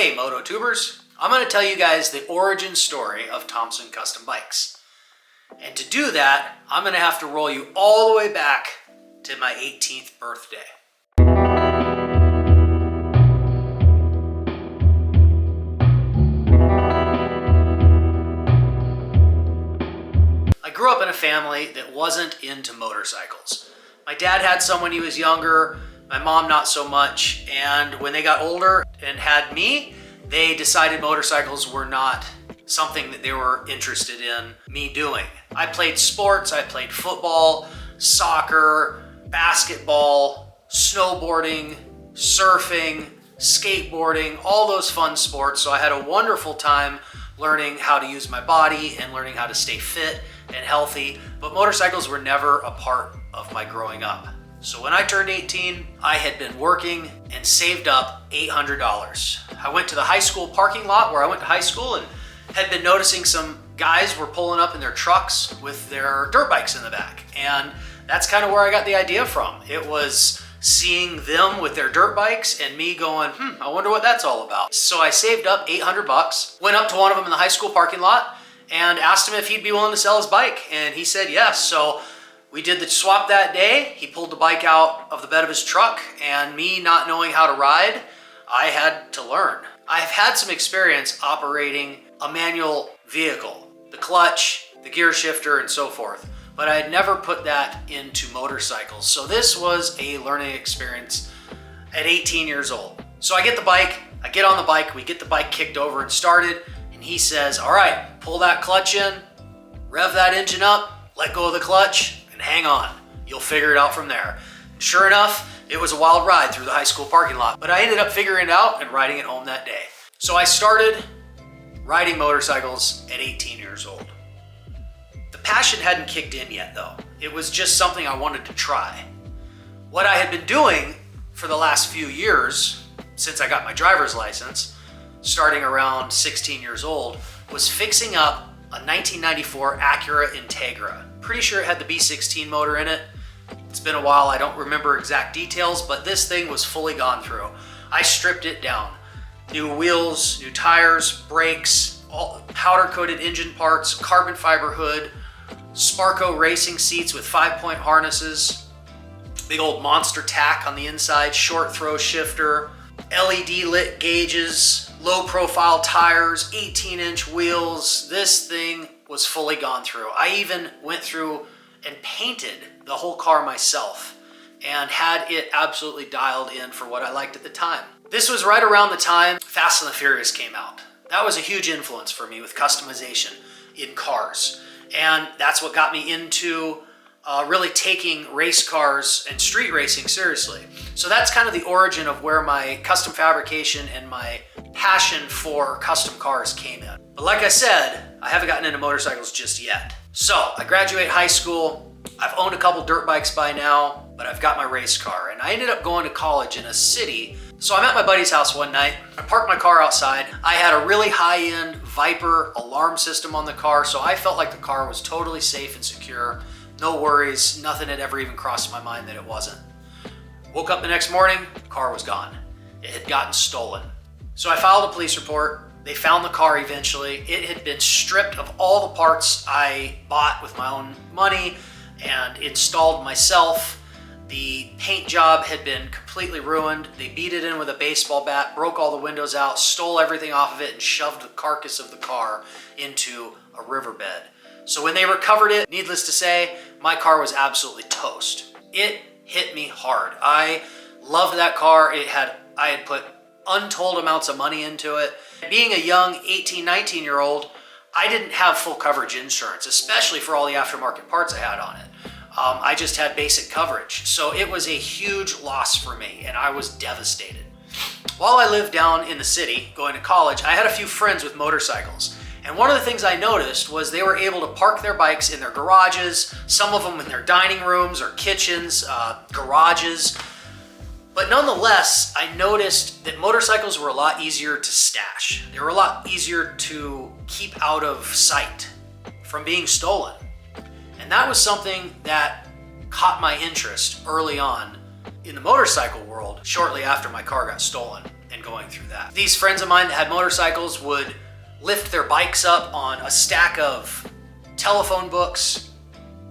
Hey Moto Tubers, I'm going to tell you guys the origin story of Thomson Custom Bikes. And to do that, I'm going to have to roll you all the way back to my 18th birthday. I grew up in a family that wasn't into motorcycles. My dad had some when he was younger, my mom not so much, and when they got older and had me, they decided motorcycles were not something that they were interested in me doing. I played sports, I played football, soccer, basketball, snowboarding, surfing, skateboarding, all those fun sports. So I had a wonderful time learning how to use my body and learning how to stay fit and healthy, but motorcycles were never a part of my growing up. So when I turned 18, I had been working and saved up $800. I went to the high school parking lot where I went to high school and had been noticing some guys were pulling up in their trucks with their dirt bikes in the back. And that's kind of where I got the idea from. It was seeing them with their dirt bikes and me going, I wonder what that's all about. So I saved up $800, went up to one of them in the high school parking lot and asked him if he'd be willing to sell his bike. And he said yes. So we did the swap that day. He pulled the bike out of the bed of his truck, and me not knowing how to ride, I had to learn. I've had some experience operating a manual vehicle, the clutch, the gear shifter, and so forth, but I had never put that into motorcycles. So this was a learning experience at 18 years old. So I get the bike, I get on the bike, we get the bike kicked over and started, and he says, all right, pull that clutch in, rev that engine up, let go of the clutch, and hang on. You'll figure it out from there. And sure enough, it was a wild ride through the high school parking lot, but I ended up figuring it out and riding it home that day. So I started riding motorcycles at 18 years old. The passion hadn't kicked in yet though. It was just something I wanted to try. What I had been doing for the last few years, since I got my driver's license, starting around 16 years old, was fixing up a 1994 Acura Integra. Pretty sure it had the B16 motor in it. It's been a while, I don't remember exact details, but this thing was fully gone through. I stripped it down. New wheels, new tires, brakes, all powder-coated engine parts, carbon fiber hood, Sparco racing seats with 5-point harnesses, big old monster tack on the inside, short throw shifter, LED lit gauges, low profile tires, 18-inch wheels. This thing was fully gone through. I even went through and painted the whole car myself and had it absolutely dialed in for what I liked at the time. This was right around the time Fast and the Furious came out. That was a huge influence for me with customization in cars. And that's what got me into really taking race cars and street racing seriously. So that's kind of the origin of where my custom fabrication and my passion for custom cars came in. But like I said, I haven't gotten into motorcycles just yet. So I graduate high school. I've owned a couple dirt bikes by now, but I've got my race car. And I ended up going to college in a city. So I'm at my buddy's house one night. I parked my car outside. I had a really high-end Viper alarm system on the car, so I felt like the car was totally safe and secure. No worries, nothing had ever even crossed my mind that it wasn't. Woke up the next morning, the car was gone. It had gotten stolen. So I filed a police report. They found the car eventually. It had been stripped of all the parts I bought with my own money and installed myself. The paint job had been completely ruined. They beat it in with a baseball bat, broke all the windows out, stole everything off of it, and shoved the carcass of the car into a riverbed. So when they recovered it, needless to say, my car was absolutely toast. It hit me hard. I loved that car. I had put untold amounts of money into it. Being a young 18, 19-year-old, I didn't have full coverage insurance, especially for all the aftermarket parts I had on it. I just had basic coverage. So it was a huge loss for me, and I was devastated. While I lived down in the city, going to college, I had a few friends with motorcycles. And one of the things I noticed was they were able to park their bikes in their garages, some of them in their dining rooms or kitchens, garages. But nonetheless, I noticed that motorcycles were a lot easier to stash. They were a lot easier to keep out of sight from being stolen. And that was something that caught my interest early on in the motorcycle world shortly after my car got stolen. and going through that. These friends of mine that had motorcycles would lift their bikes up on a stack of telephone books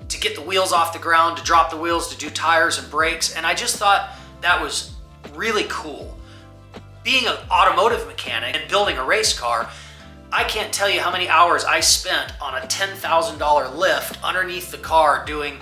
to get the wheels off the ground, to drop the wheels, to do tires and brakes, and I just thought that was really cool. Being an automotive mechanic and building a race car, I can't tell you how many hours I spent on a $10,000 lift underneath the car doing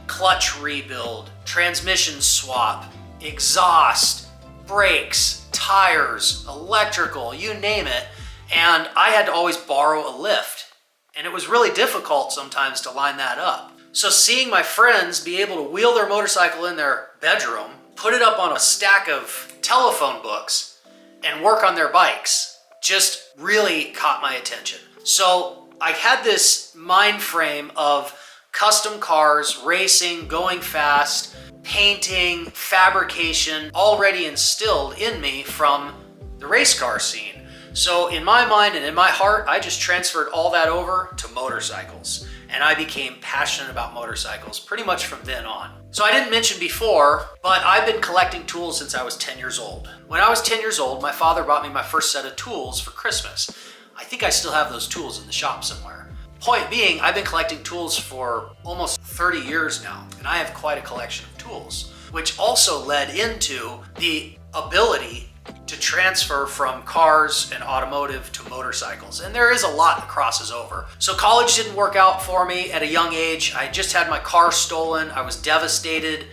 clutch rebuild, transmission swap, exhaust, brakes, tires, electrical, you name it. And I had to always borrow a lift. And it was really difficult sometimes to line that up. So seeing my friends be able to wheel their motorcycle in their bedroom, put it up on a stack of telephone books, and work on their bikes just really caught my attention. So I had this mind frame of custom cars, racing, going fast, painting, fabrication, already instilled in me from the race car scene. So in my mind and in my heart, I just transferred all that over to motorcycles. And I became passionate about motorcycles pretty much from then on. So I didn't mention before, but I've been collecting tools since I was 10 years old. When I was 10 years old, my father bought me my first set of tools for Christmas. I think I still have those tools in the shop somewhere. Point being, I've been collecting tools for almost 30 years now, and I have quite a collection of tools, which also led into the ability to transfer from cars and automotive to motorcycles. And there is a lot that crosses over. So college didn't work out for me at a young age. I just had my car stolen. I was devastated,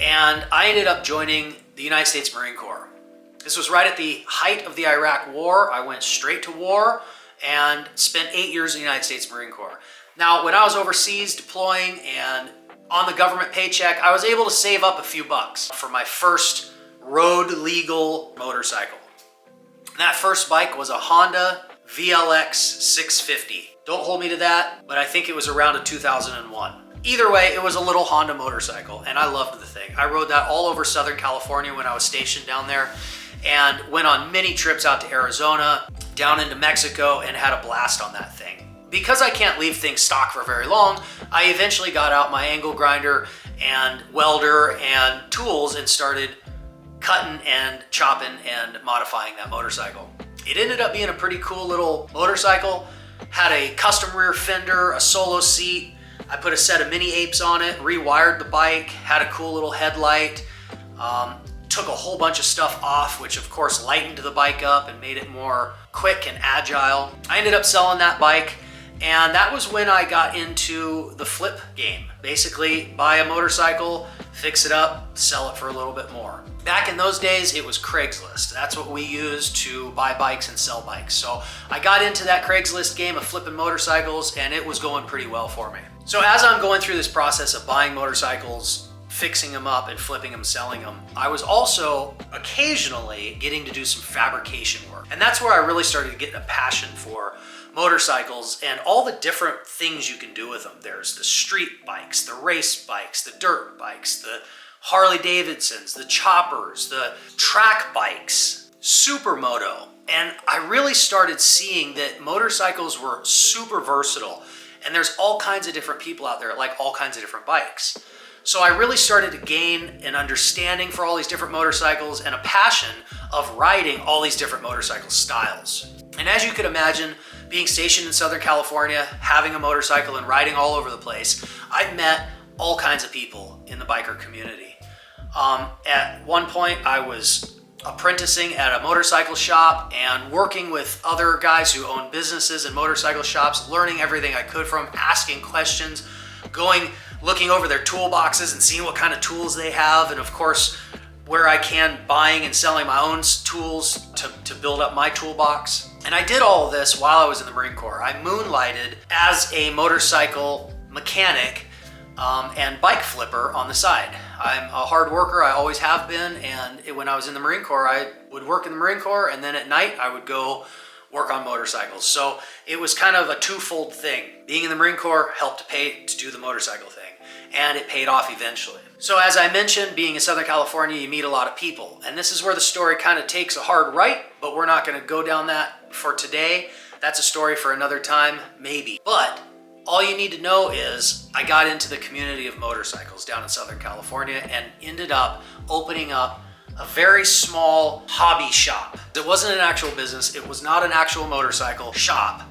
and I ended up joining the United States Marine Corps. This was right at the height of the Iraq War. I went straight to war and spent 8 years in the United States Marine Corps. Now, when I was overseas deploying and on the government paycheck, I was able to save up a few bucks for my first road legal motorcycle. That first bike was a Honda VLX 650. Don't hold me to that, but I think it was around a 2001. Either way, it was a little Honda motorcycle, and I loved the thing. I rode that all over Southern California when I was stationed down there, and went on many trips out to Arizona, down into Mexico, and had a blast on that thing. Because I can't leave things stock for very long, I eventually got out my angle grinder and welder and tools and started cutting and chopping and modifying that motorcycle. It ended up being a pretty cool little motorcycle. Had a custom rear fender, a solo seat. I put a set of mini apes on it, rewired the bike, had a cool little headlight, took a whole bunch of stuff off, which of course lightened the bike up and made it more quick and agile. I ended up selling that bike, and that was when I got into the flip game. Basically, buy a motorcycle, fix it up, sell it for a little bit more. Back in those days, it was Craigslist. That's what we used to buy bikes and sell bikes. So I got into that Craigslist game of flipping motorcycles, and it was going pretty well for me. So as I'm going through this process of buying motorcycles, fixing them up and flipping them, selling them, I was also occasionally getting to do some fabrication work. And that's where I really started to get a passion for motorcycles and all the different things you can do with them. There's the street bikes, the race bikes, the dirt bikes, the Harley Davidsons, the choppers, the track bikes, supermoto. And I really started seeing that motorcycles were super versatile, and there's all kinds of different people out there that like all kinds of different bikes. So I really started to gain an understanding for all these different motorcycles and a passion of riding all these different motorcycle styles. And as you could imagine, being stationed in Southern California, having a motorcycle and riding all over the place, I've met all kinds of people in the biker community. At one point, I was apprenticing at a motorcycle shop and working with other guys who own businesses and motorcycle shops, learning everything I could from, asking questions, looking over their toolboxes and seeing what kind of tools they have, and of course, where I can, buying and selling my own tools to build up my toolbox. And I did all of this while I was in the Marine Corps. I moonlighted as a motorcycle mechanic and bike flipper on the side. I'm a hard worker, I always have been, and when I was in the Marine Corps, I would work in the Marine Corps, and then at night I would go work on motorcycles. So it was kind of a twofold thing. Being in the Marine Corps helped to pay to do the motorcycle thing, and it paid off eventually. So as I mentioned, being in Southern California, you meet a lot of people, and this is where the story kind of takes a hard right, but we're not going to go down that for today. That's a story for another time, maybe. But all you need to know is I got into the community of motorcycles down in Southern California and ended up opening up a very small hobby shop. It wasn't an actual business. It was not an actual motorcycle shop.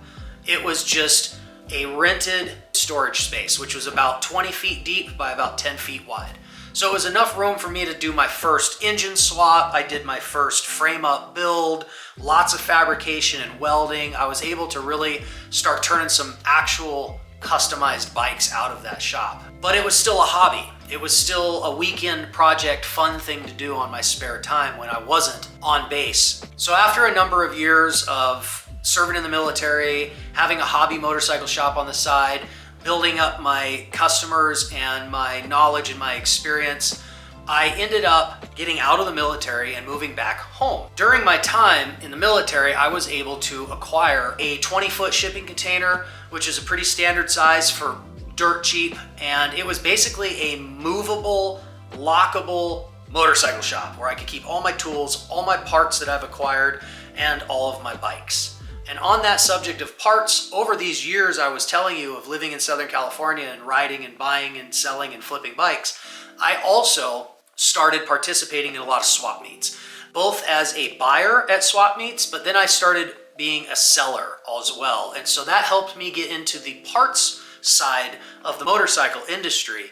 It was just a rented storage space, which was about 20 feet deep by about 10 feet wide. So it was enough room for me to do my first engine swap. I did my first frame up build, lots of fabrication and welding. I was able to really start turning some actual customized bikes out of that shop. But it was still a hobby. It was still a weekend project, fun thing to do on my spare time when I wasn't on base. So after a number of years of serving in the military, having a hobby motorcycle shop on the side, building up my customers and my knowledge and my experience, I ended up getting out of the military and moving back home. During my time in the military, I was able to acquire a 20-foot shipping container, which is a pretty standard size for dirt cheap, and it was basically a movable, lockable motorcycle shop where I could keep all my tools, all my parts that I've acquired, and all of my bikes. And on that subject of parts, over these years I was telling you of living in Southern California and riding and buying and selling and flipping bikes, I also started participating in a lot of swap meets, both as a buyer at swap meets, but then I started being a seller as well. And so that helped me get into the parts side of the motorcycle industry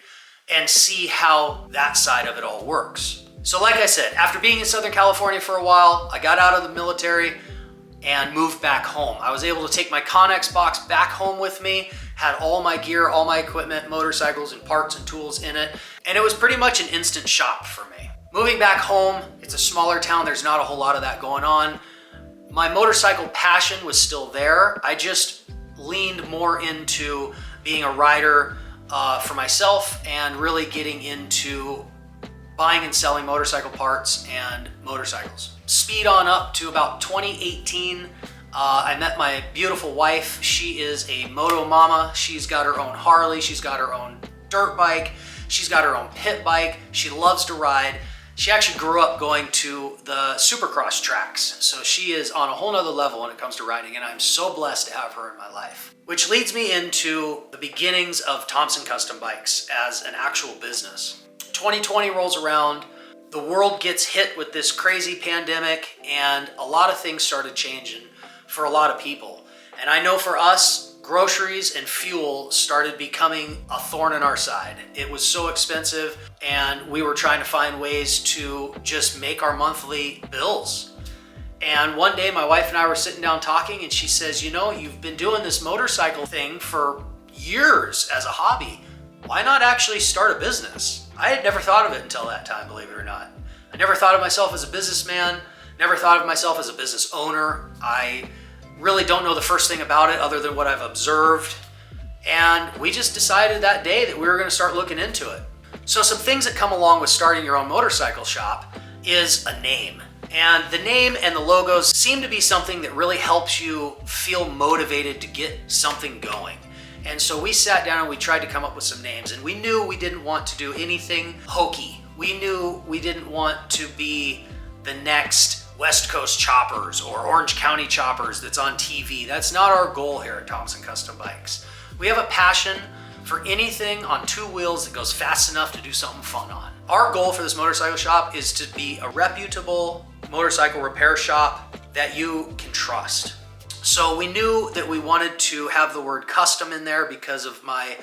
and see how that side of it all works. So like I said, after being in Southern California for a while, I got out of the military and moved back home. I was able to take my Connex box back home with me, had all my gear, all my equipment, motorcycles and parts and tools in it, and it was pretty much an instant shop for me. Moving back home, it's a smaller town, there's not a whole lot of that going on. My motorcycle passion was still there. I just leaned more into being a rider for myself and really getting into buying and selling motorcycle parts and motorcycles. Speed on up to about 2018, I met my beautiful wife. She is a moto mama. She's got her own Harley. She's got her own dirt bike. She's got her own pit bike. She loves to ride. She actually grew up going to the Supercross tracks. So she is on a whole nother level when it comes to riding, and I'm so blessed to have her in my life. Which leads me into the beginnings of Thomson Custom Bikes as an actual business. 2020 rolls around, the world gets hit with this crazy pandemic, and a lot of things started changing for a lot of people. And I know for us, groceries and fuel started becoming a thorn in our side. It was so expensive, and we were trying to find ways to just make our monthly bills. And one day my wife and I were sitting down talking, and she says, you know, you've been doing this motorcycle thing for years as a hobby. Why not actually start a business? I had never thought of it until that time, believe it or not. I never thought of myself as a businessman, never thought of myself as a business owner. I really don't know the first thing about it other than what I've observed. And we just decided that day that we were gonna start looking into it. So some things that come along with starting your own motorcycle shop is a name. And the name and the logos seem to be something that really helps you feel motivated to get something going. And so we sat down and we tried to come up with some names, and we knew we didn't want to do anything hokey. We knew we didn't want to be the next West Coast Choppers or Orange County Choppers that's on TV. That's not our goal here at Thomson Custom Bikes. We have a passion for anything on two wheels that goes fast enough to do something fun on. Our goal for this motorcycle shop is to be a reputable motorcycle repair shop that you can trust. So we knew that we wanted to have the word custom in there because of my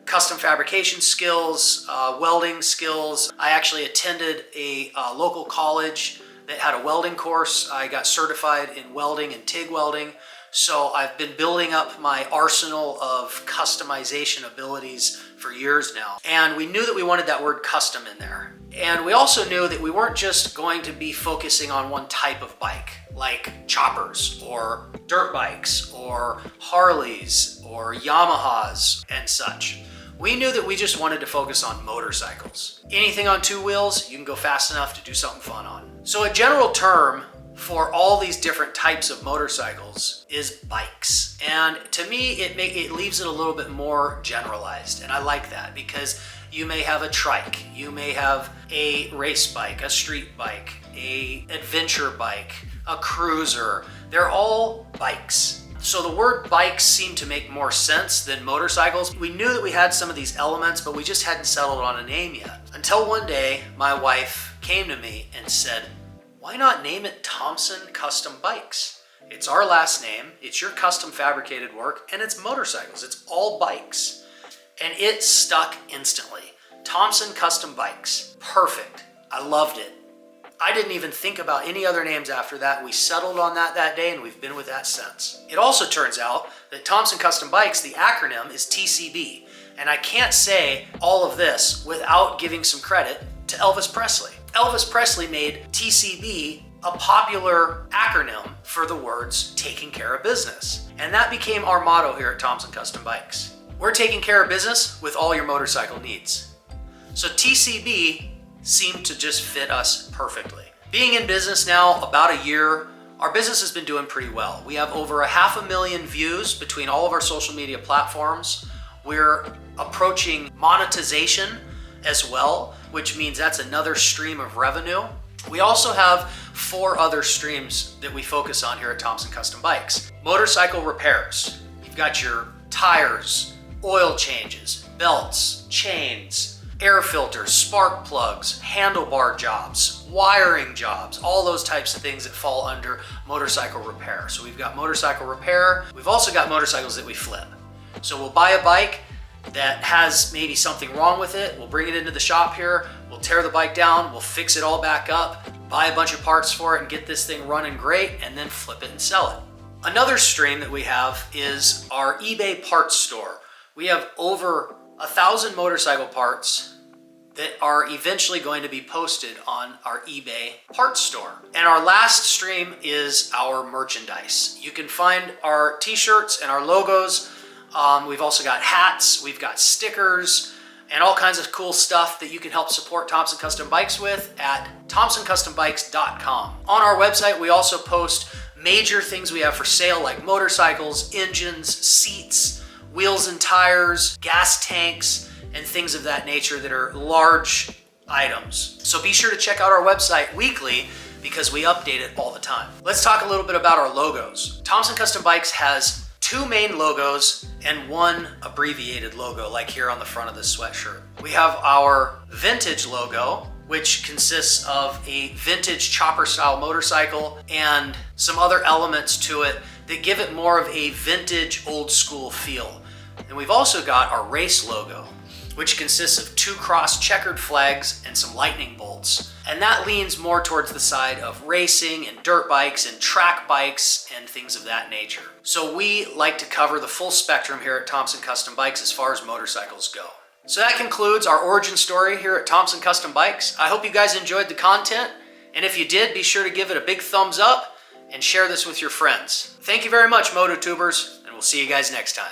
custom fabrication skills, welding skills. I actually attended a local college that had a welding course. I got certified in welding and TIG welding. So I've been building up my arsenal of customization abilities for years now. And we knew that we wanted that word custom in there. And we also knew that we weren't just going to be focusing on one type of bike, like choppers or dirt bikes or Harleys or Yamahas and such. We knew that we just wanted to focus on motorcycles. Anything on two wheels, you can go fast enough to do something fun on. So a general term for all these different types of motorcycles is bikes. And to me, it leaves it a little bit more generalized. And I like that because you may have a trike, you may have a race bike, a street bike, a adventure bike, a cruiser. They're all bikes. So the word bikes seemed to make more sense than motorcycles. We knew that we had some of these elements, but we just hadn't settled on a name yet. Until one day, my wife came to me and said, why not name it Thomson Custom Bikes? It's our last name, it's your custom fabricated work, and it's motorcycles, it's all bikes. And it stuck instantly. Thomson Custom Bikes, perfect. I loved it. I didn't even think about any other names after that. We settled on that day, and we've been with that since. It also turns out that Thomson Custom Bikes, the acronym is TCB. And I can't say all of this without giving some credit to Elvis Presley. Elvis Presley made TCB a popular acronym for the words taking care of business. And that became our motto here at Thomson Custom Bikes. We're taking care of business with all your motorcycle needs. So TCB seemed to just fit us perfectly. Being in business now about a year, our business has been doing pretty well. We have over 500,000 views between all of our social media platforms. We're approaching monetization as well, which means that's another stream of revenue. We also have 4 other streams that we focus on here at Thomson Custom Bikes. Motorcycle repairs. You've got your tires, oil changes, belts, chains, air filters, spark plugs, handlebar jobs, wiring jobs, all those types of things that fall under motorcycle repair. So we've got motorcycle repair. We've also got motorcycles that we flip. So we'll buy a bike that has maybe something wrong with it. We'll bring it into the shop here. We'll tear the bike down. We'll fix it all back up, buy a bunch of parts for it and get this thing running great, and then flip it and sell it. Another stream that we have is our eBay parts store. We have over 1,000 motorcycle parts that are eventually going to be posted on our eBay parts store. And our last stream is our merchandise. You can find our t-shirts and our logos. We've also got hats, we've got stickers, and all kinds of cool stuff that you can help support Thomson Custom Bikes with at thomsoncustomBikes.com. On our website, we also post major things we have for sale like motorcycles, engines, seats, wheels and tires, gas tanks, and things of that nature that are large items. So be sure to check out our website weekly because we update it all the time. Let's talk a little bit about our logos. Thomson Custom Bikes has 2 main logos and 1 abbreviated logo, like here on the front of this sweatshirt. We have our vintage logo, which consists of a vintage chopper style motorcycle and some other elements to it that give it more of a vintage old school feel. And we've also got our race logo, which consists of 2 cross checkered flags and some lightning bolts. And that leans more towards the side of racing and dirt bikes and track bikes and things of that nature. So we like to cover the full spectrum here at Thomson Custom Bikes as far as motorcycles go. So that concludes our origin story here at Thomson Custom Bikes. I hope you guys enjoyed the content. And if you did, be sure to give it a big thumbs up and share this with your friends. Thank you very much, MotoTubers, and we'll see you guys next time.